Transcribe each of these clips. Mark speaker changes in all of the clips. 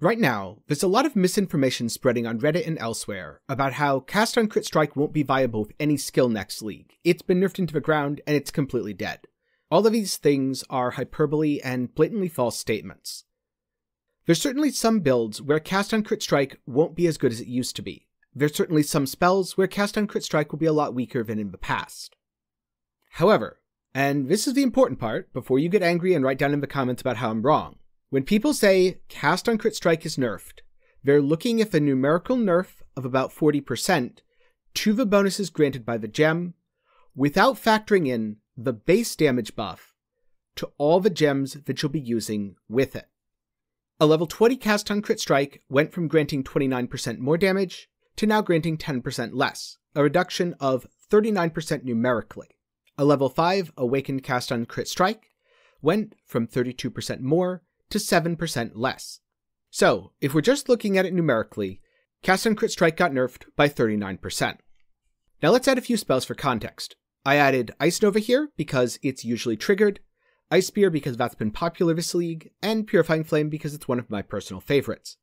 Speaker 1: Right now, there's a lot of misinformation spreading on Reddit and elsewhere about how Cast on Crit Strike won't be viable with any skill next league. It's been nerfed into the ground and it's completely dead. All of these things are hyperbole and blatantly false statements. There's certainly some builds where Cast on Crit Strike won't be as good as it used to be. There's certainly some spells where Cast on Crit Strike will be a lot weaker than in the past. However, and this is the important part before you get angry and write down in the comments about how I'm wrong, when people say Cast on Crit Strike is nerfed, they're looking at the numerical nerf of about 40% to the bonuses granted by the gem, without factoring in the base damage buff to all the gems that you'll be using with it. A level 20 Cast on Crit Strike went from granting 29% more damage to now granting 10% less, a reduction of 39% numerically. A level 5 Awakened Cast on Crit Strike went from 32% more to 7% less. So, if we're just looking at it numerically, Cast on Crit Strike got nerfed by 39%. Now let's add a few spells for context. I added Ice Nova here because it's usually triggered, Ice Spear because that's been popular this league, and Purifying Flame because it's one of my personal favorites.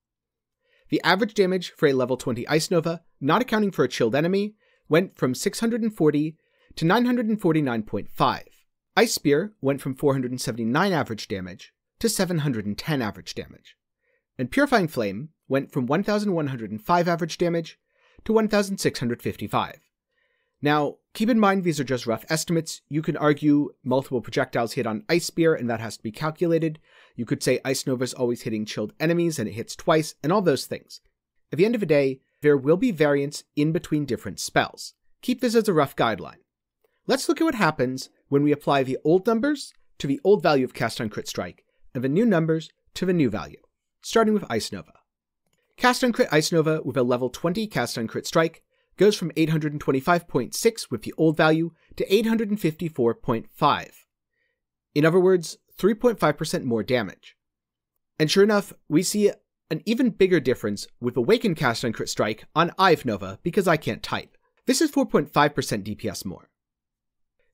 Speaker 1: The average damage for a level 20 Ice Nova, not accounting for a chilled enemy, went from 640 to 949.5. Ice Spear went from 479 average damage to 710 average damage. And Purifying Flame went from 1105 average damage to 1655. Now, keep in mind these are just rough estimates. You can argue multiple projectiles hit on Ice Spear and that has to be calculated. You could say Ice Nova is always hitting chilled enemies and it hits twice, and all those things. At the end of the day, there will be variance in between different spells. Keep this as a rough guideline. Let's look at what happens when we apply the old numbers to the old value of Cast on Crit Strike, and the new numbers to the new value, starting with Ice Nova. Cast on Crit Ice Nova with a level 20 Cast on Crit Strike goes from 825.6 with the old value to 854.5. In other words, 3.5% more damage. And sure enough, we see an even bigger difference with Awakened Cast on Crit Strike on Ive Nova because I can't type. This is 4.5% DPS more.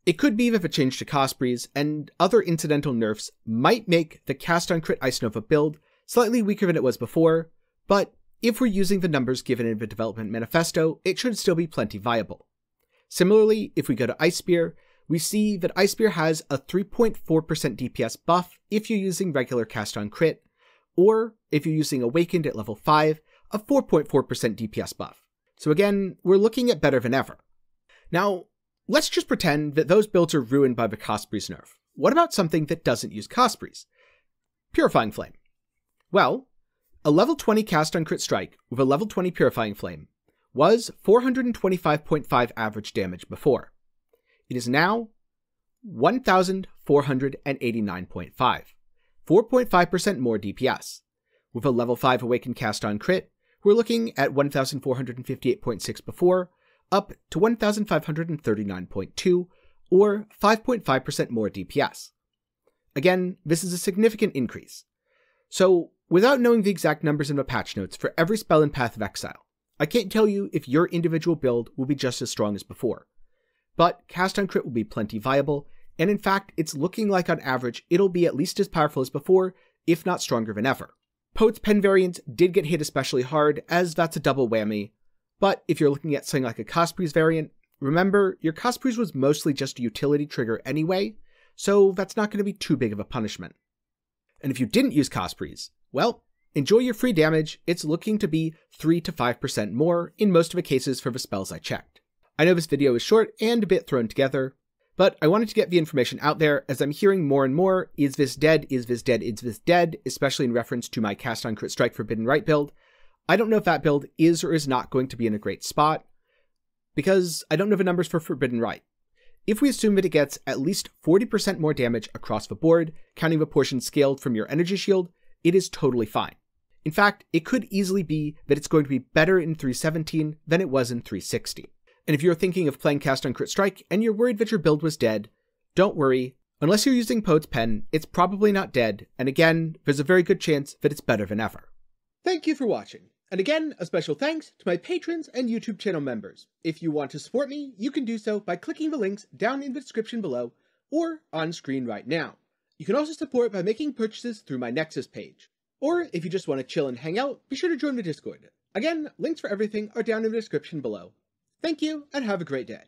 Speaker 1: It could be that the change to Cospreys and other incidental nerfs might make the Cast on Crit Ice Nova build slightly weaker than it was before, but if we're using the numbers given in the development manifesto, it should still be plenty viable. Similarly, if we go to Ice Spear, we see that Ice Spear has a 3.4% DPS buff if you're using regular Cast on Crit, or if you're using Awakened at level 5, a 4.4% DPS buff. So again, we're looking at better than ever. Now, let's just pretend that those builds are ruined by the Cospreys nerf. What about something that doesn't use Cospreys? Purifying Flame. Well, a level 20 Cast on Crit Strike with a level 20 Purifying Flame was 425.5 average damage before. It is now 1,489.5, 4.5% more DPS. With a level 5 Awakened Cast on Crit, we're looking at 1,458.6 before, up to 1,539.2, or 5.5% more DPS. Again, this is a significant increase. So, without knowing the exact numbers in the patch notes for every spell in Path of Exile, I can't tell you if your individual build will be just as strong as before. But Cast on Crit will be plenty viable, and in fact, it's looking like on average it'll be at least as powerful as before, if not stronger than ever. Poet's Pen variant did get hit especially hard, as that's a double whammy, but if you're looking at something like a Cospreys variant, remember, your Cospreys was mostly just a utility trigger anyway, so that's not going to be too big of a punishment. And if you didn't use Cospreys, well, enjoy your free damage. It's looking to be 3 to 5% more in most of the cases for the spells I checked. I know this video is short and a bit thrown together, but I wanted to get the information out there as I'm hearing more and more, is this dead, is this dead, is this dead, especially in reference to my Cast on Crit Strike Forbidden Right build. I don't know if that build is or is not going to be in a great spot, because I don't know the numbers for Forbidden Right. If we assume that it gets at least 40% more damage across the board, counting the portion scaled from your energy shield, it is totally fine. In fact, it could easily be that it's going to be better in 3.17 than it was in 3.60. And if you're thinking of playing Cast on Crit Strike and you're worried that your build was dead, don't worry. Unless you're using Poet's Pen, it's probably not dead, and again, there's a very good chance that it's better than ever. Thank you for watching. And again, a special thanks to my patrons and YouTube channel members. If you want to support me, you can do so by clicking the links down in the description below or on screen right now. You can also support by making purchases through my Nexus page. Or if you just want to chill and hang out, be sure to join the Discord. Again, links for everything are down in the description below. Thank you, and have a great day.